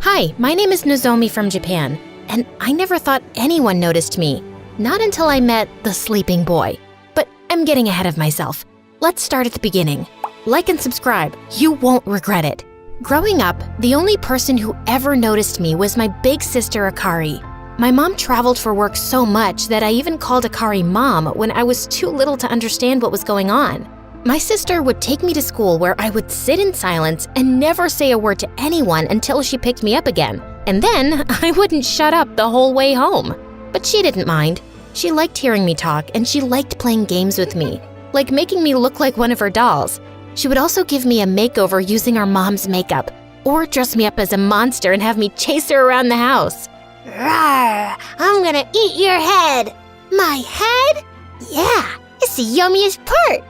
Hi, my name is Nozomi from Japan, and I never thought anyone noticed me. Not until I met the sleeping boy. But I'm getting ahead of myself. Let's start at the beginning. Like and subscribe, you won't regret it. Growing up, the only person who ever noticed me was my big sister Akari. My mom traveled for work so much that I even called Akari Mom when I was too little to understand what was going on. My sister would take me to school where I would sit in silence and never say a word to anyone until she picked me up again. And then I wouldn't shut up the whole way home. But she didn't mind. She liked hearing me talk and she liked playing games with me, like making me look like one of her dolls. She would also give me a makeover using our mom's makeup, or dress me up as a monster and have me chase her around the house. Rawr! I'm gonna eat your head! My head? Yeah, it's the yummiest part!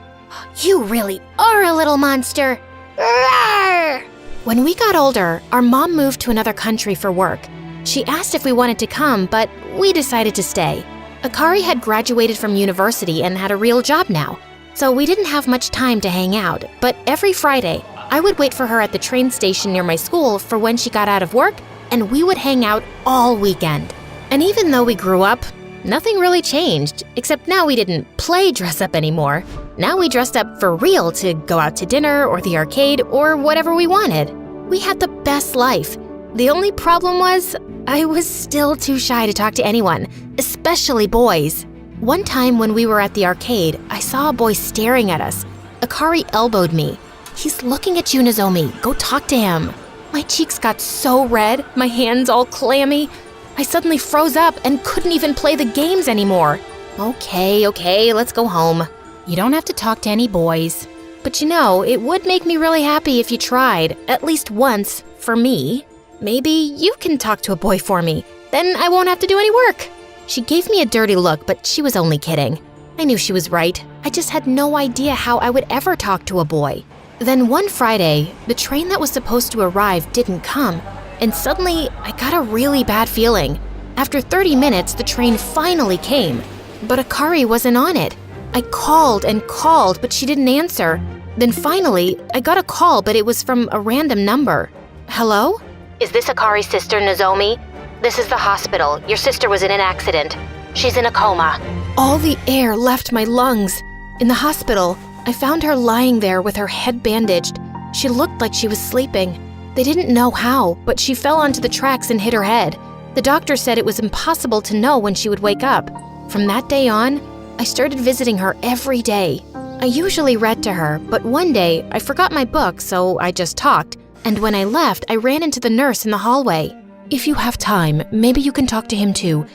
You really are a little monster! Rawr! When we got older, our mom moved to another country for work. She asked if we wanted to come, but we decided to stay. Akari had graduated from university and had a real job now, so we didn't have much time to hang out, but every Friday, I would wait for her at the train station near my school for when she got out of work, and we would hang out all weekend. And even though we grew up, nothing really changed, except now we didn't play dress up anymore. Now we dressed up for real to go out to dinner or the arcade or whatever we wanted. We had the best life. The only problem was, I was still too shy to talk to anyone, especially boys. One time when we were at the arcade, I saw a boy staring at us. Akari elbowed me. "He's looking at you, Nozomi. Go talk to him." My cheeks got so red, my hands all clammy. I suddenly froze up and couldn't even play the games anymore. Okay, let's go home. You don't have to talk to any boys. But you know, it would make me really happy if you tried, at least once, for me. Maybe you can talk to a boy for me. Then I won't have to do any work. She gave me a dirty look, but she was only kidding. I knew she was right. I just had no idea how I would ever talk to a boy. Then one Friday, the train that was supposed to arrive didn't come, and suddenly I got a really bad feeling. After 30 minutes, the train finally came, but Akari wasn't on it. I called and called, but she didn't answer. Then finally, I got a call, but it was from a random number. Hello? Is this Akari's sister, Nozomi? This is the hospital. Your sister was in an accident. She's in a coma. All the air left my lungs. In the hospital, I found her lying there with her head bandaged. She looked like she was sleeping. They didn't know how, but she fell onto the tracks and hit her head. The doctor said it was impossible to know when she would wake up. From that day on, I started visiting her every day. I usually read to her, but one day I forgot my book, so I just talked. And when I left, I ran into the nurse in the hallway. "If you have time, maybe you can talk to him too.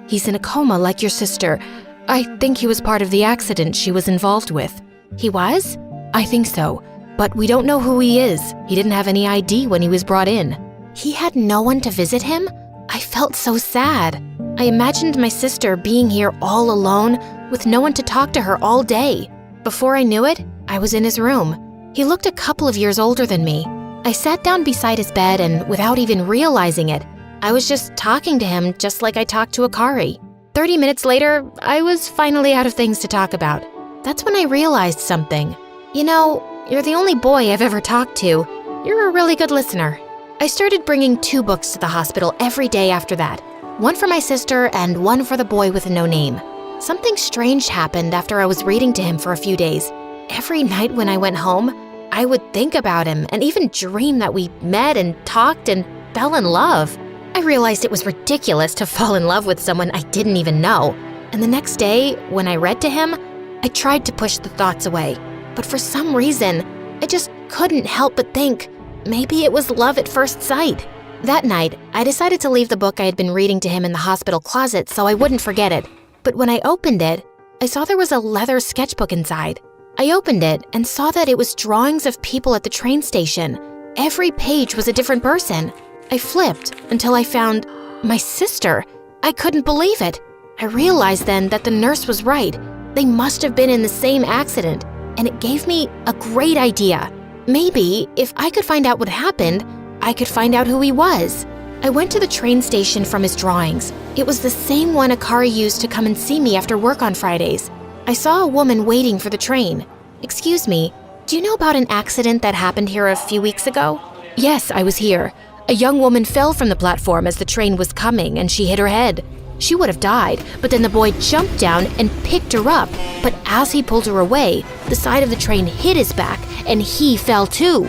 He's in a coma like your sister. I think he was part of the accident she was involved with." "He was?" "I think so, but we don't know who he is. He didn't have any ID when he was brought in." He had no one to visit him? I felt so sad. I imagined my sister being here all alone with no one to talk to her all day. Before I knew it, I was in his room. He looked a couple of years older than me. I sat down beside his bed and without even realizing it, I was just talking to him just like I talked to Akari. 30 minutes later, I was finally out of things to talk about. That's when I realized something. You know, you're the only boy I've ever talked to. You're a really good listener. I started bringing 2 books to the hospital every day after that. One for my sister and one for the boy with no name. Something strange happened after I was reading to him for a few days. Every night when I went home, I would think about him and even dream that we met and talked and fell in love. I realized it was ridiculous to fall in love with someone I didn't even know. And the next day, when I read to him, I tried to push the thoughts away. But for some reason, I just couldn't help but think, maybe it was love at first sight. That night, I decided to leave the book I had been reading to him in the hospital closet so I wouldn't forget it. But when I opened it, I saw there was a leather sketchbook inside. I opened it and saw that it was drawings of people at the train station. Every page was a different person. I flipped until I found my sister. I couldn't believe it. I realized then that the nurse was right. They must have been in the same accident, and it gave me a great idea. Maybe if I could find out what happened, I could find out who he was. I went to the train station from his drawings. It was the same one Akari used to come and see me after work on Fridays. I saw a woman waiting for the train. "Excuse me, do you know about an accident that happened here a few weeks ago?" "Yes, I was here. A young woman fell from the platform as the train was coming and she hit her head. She would have died, but then the boy jumped down and picked her up. But as he pulled her away, the side of the train hit his back and he fell too.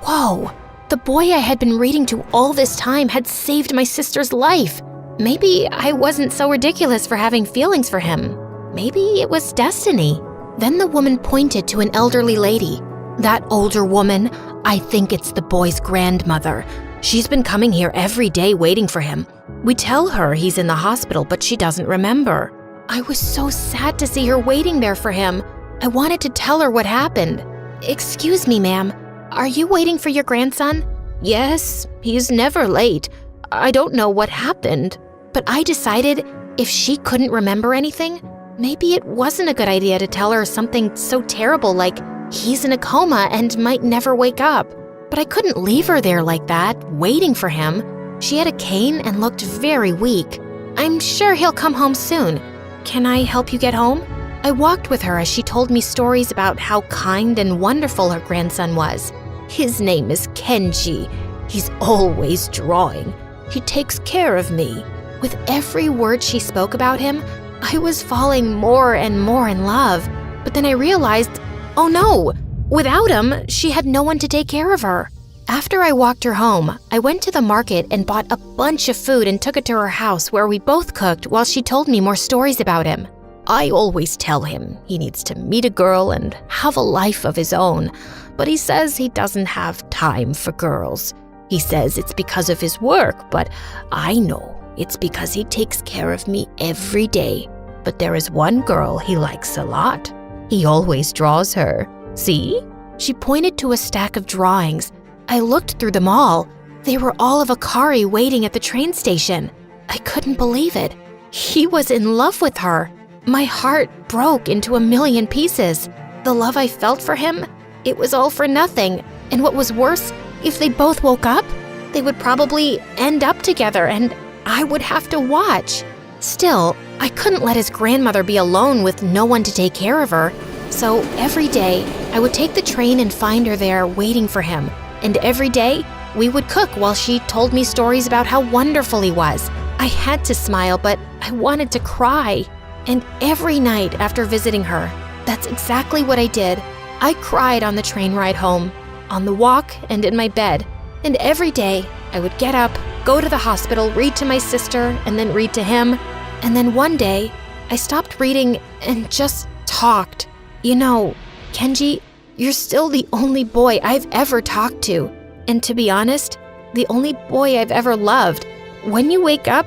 Whoa, the boy I had been reading to all this time had saved my sister's life. Maybe I wasn't so ridiculous for having feelings for him. Maybe it was destiny. Then the woman pointed to an elderly lady. That older woman, I think it's the boy's grandmother. She's been coming here every day waiting for him. We tell her he's in the hospital, but she doesn't remember. I was so sad to see her waiting there for him. I wanted to tell her what happened. Excuse me, ma'am. Are you waiting for your grandson? Yes, he's never late. I don't know what happened. But I decided if she couldn't remember anything, maybe it wasn't a good idea to tell her something so terrible like he's in a coma and might never wake up. But I couldn't leave her there like that, waiting for him. She had a cane and looked very weak. I'm sure he'll come home soon. Can I help you get home? I walked with her as she told me stories about how kind and wonderful her grandson was. His name is Kenji. He's always drawing. He takes care of me. With every word she spoke about him, I was falling more and more in love. But then I realized, oh no, without him, she had no one to take care of her. After I walked her home, I went to the market and bought a bunch of food and took it to her house where we both cooked while she told me more stories about him. I always tell him he needs to meet a girl and have a life of his own, but he says he doesn't have time for girls. He says it's because of his work, but I know it's because he takes care of me every day. But there is one girl he likes a lot. He always draws her. See? She pointed to a stack of drawings. I looked through them all. They were all of Akari waiting at the train station. I couldn't believe it. He was in love with her. My heart broke into a million pieces. The love I felt for him, it was all for nothing. And what was worse, if they both woke up, they would probably end up together and I would have to watch. Still, I couldn't let his grandmother be alone with no one to take care of her. So every day, I would take the train and find her there waiting for him. And every day, we would cook while she told me stories about how wonderful he was. I had to smile, but I wanted to cry. And every night after visiting her, that's exactly what I did. I cried on the train ride home, on the walk, and in my bed. And every day, I would get up, go to the hospital, read to my sister, and then read to him. And then one day, I stopped reading and just talked. You know, Kenji, you're still the only boy I've ever talked to. And to be honest, the only boy I've ever loved. When you wake up,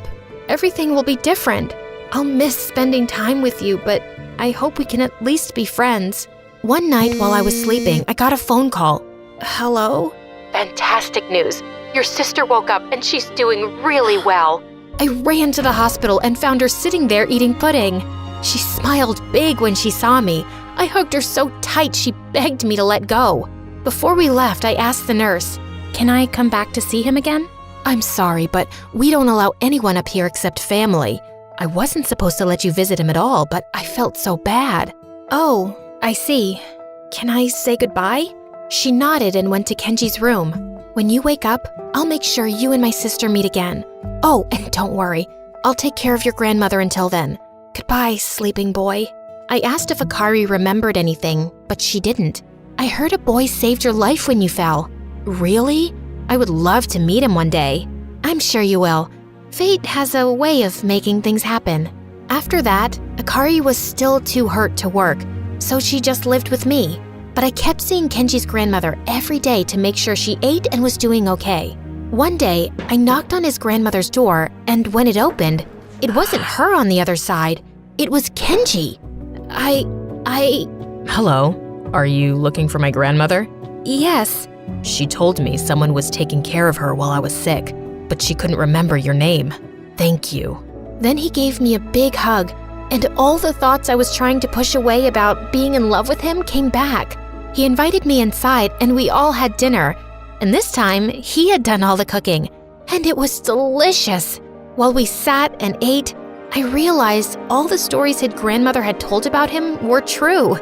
everything will be different. I'll miss spending time with you, but I hope we can at least be friends. One night while I was sleeping, I got a phone call. Hello? Fantastic news. Your sister woke up and she's doing really well. I ran to the hospital and found her sitting there eating pudding. She smiled big when she saw me. I hugged her so tight she begged me to let go. Before we left, I asked the nurse, "Can I come back to see him again?" "I'm sorry, but we don't allow anyone up here except family. I wasn't supposed to let you visit him at all, but I felt so bad." "Oh, I see. Can I say goodbye?" She nodded and went to Kenji's room. "When you wake up, I'll make sure you and my sister meet again. Oh, and don't worry. I'll take care of your grandmother until then. Goodbye, sleeping boy." I asked if Akari remembered anything, but she didn't. "I heard a boy saved your life when you fell." "Really? I would love to meet him one day." "I'm sure you will. Fate has a way of making things happen." After that, Akari was still too hurt to work, so she just lived with me. But I kept seeing Kenji's grandmother every day to make sure she ate and was doing okay. One day, I knocked on his grandmother's door, and when it opened, it wasn't her on the other side. It was Kenji. Hello, are you looking for my grandmother? Yes. She told me someone was taking care of her while I was sick, but she couldn't remember your name. Thank you. Then he gave me a big hug, and all the thoughts I was trying to push away about being in love with him came back. He invited me inside, and we all had dinner. And this time, he had done all the cooking, and it was delicious. While we sat and ate, I realized all the stories his grandmother had told about him were true.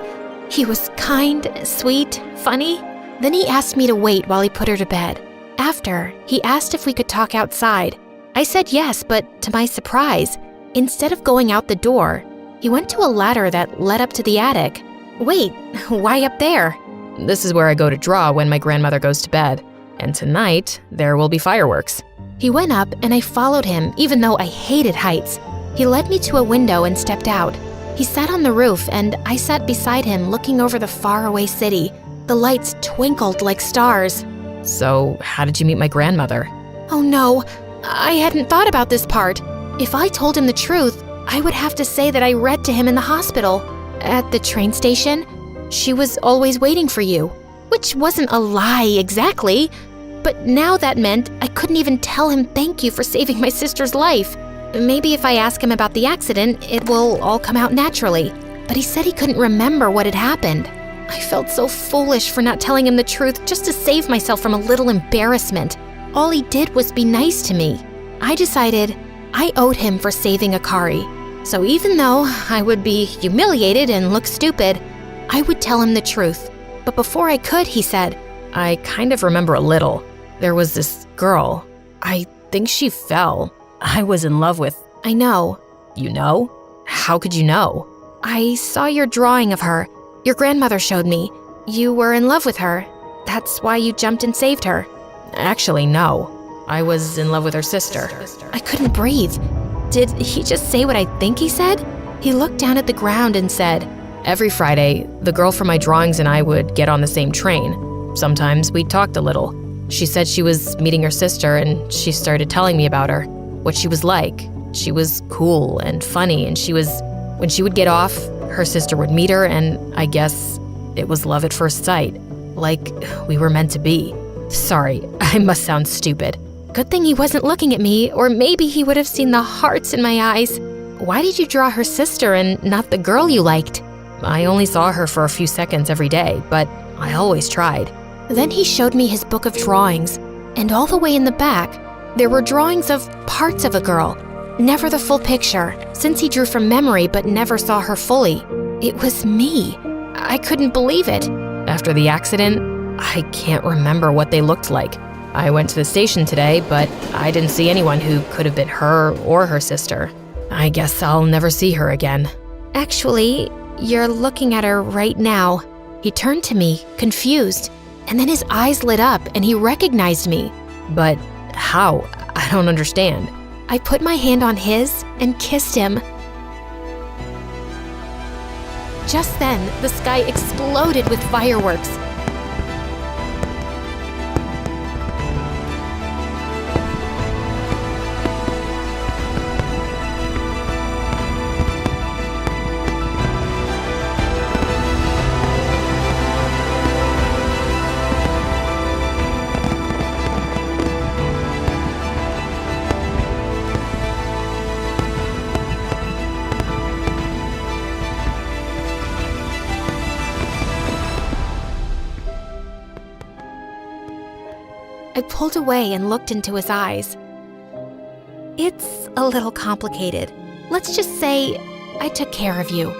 He was kind, sweet, funny. Then he asked me to wait while he put her to bed. After, he asked if we could talk outside. I said yes, but to my surprise, instead of going out the door, he went to a ladder that led up to the attic. Wait, why up there? This is where I go to draw when my grandmother goes to bed. And tonight, there will be fireworks. He went up and I followed him, even though I hated heights. He led me to a window and stepped out. He sat on the roof and I sat beside him looking over the faraway city. The lights twinkled like stars. So, how did you meet my grandmother? Oh no, I hadn't thought about this part. If I told him the truth, I would have to say that I read to him in the hospital. At the train station, she was always waiting for you. Which wasn't a lie exactly, but now that meant I couldn't even tell him thank you for saving my sister's life. Maybe if I ask him about the accident, it will all come out naturally. But he said he couldn't remember what had happened. I felt so foolish for not telling him the truth just to save myself from a little embarrassment. All he did was be nice to me. I decided I owed him for saving Akari. So even though I would be humiliated and look stupid, I would tell him the truth. But before I could, he said, I kind of remember a little. There was this girl. I think she fell. I was in love with. I know. You know? How could you know? I saw your drawing of her. Your grandmother showed me. You were in love with her. That's why you jumped and saved her. Actually, no. I was in love with her sister. I couldn't breathe. Did he just say what I think he said? He looked down at the ground and said, Every Friday, the girl from my drawings and I would get on the same train. Sometimes we talked a little. She said she was meeting her sister and she started telling me about her, what she was like. She was cool and funny and when she would get off, her sister would meet her and I guess it was love at first sight. Like we were meant to be. Sorry, I must sound stupid. Good thing he wasn't looking at me, or maybe he would have seen the hearts in my eyes. Why did you draw her sister and not the girl you liked? I only saw her for a few seconds every day, but I always tried. Then he showed me his book of drawings, and all the way in the back, there were drawings of parts of a girl, never the full picture, since he drew from memory but never saw her fully. It was me. I couldn't believe it. After the accident, I can't remember what they looked like. I went to the station today, but I didn't see anyone who could have been her or her sister. I guess I'll never see her again. Actually, you're looking at her right now. He turned to me, confused, and then his eyes lit up and he recognized me. But how? I don't understand. I put my hand on his and kissed him. Just then, the sky exploded with fireworks. I pulled away and looked into his eyes. It's a little complicated. Let's just say I took care of you.